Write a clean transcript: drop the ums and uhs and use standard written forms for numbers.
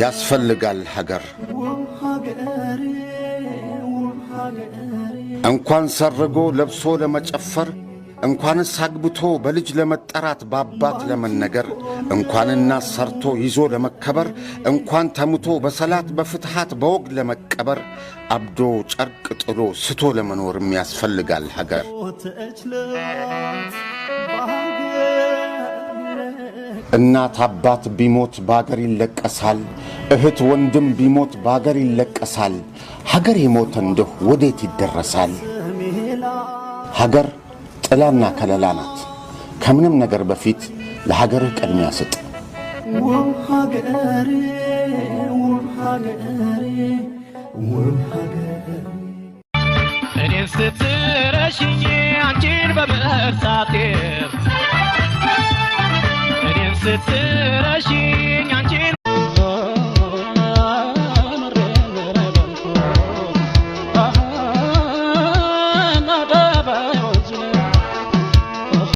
ያስፈልጋል ሀገር እንኳን ሰርጎ ለብሶ ለመጨፈር እንኳንስ አግብቶ በልጅ ለመጠራት ባባት ለመነገር እንኳንና ሰርቶ ይዞ ለመከበር እንኳን ተምቶ በሰላት በፍትሃት በወግ ለመቀበር አብዶ ጨርቅ ጥሎ ስቶ ለመኖርም ያስፈልጋል ሀገር እናት አባት ቢሞት ባገር ይለቀሳል እህት ወንድም ቢሞት ባገር ይለቀሳል ሀገር የሞተ እንደው ወዴት ይደረሳል ሀገር ጥላና ከለላ ናት ከምንም ነገር በፊት ለሀገርህ ቅድሚያ ስጥ እኔን ስትረሽኝ አንቺን በመርሳቴ እኔን ስትረሽኝ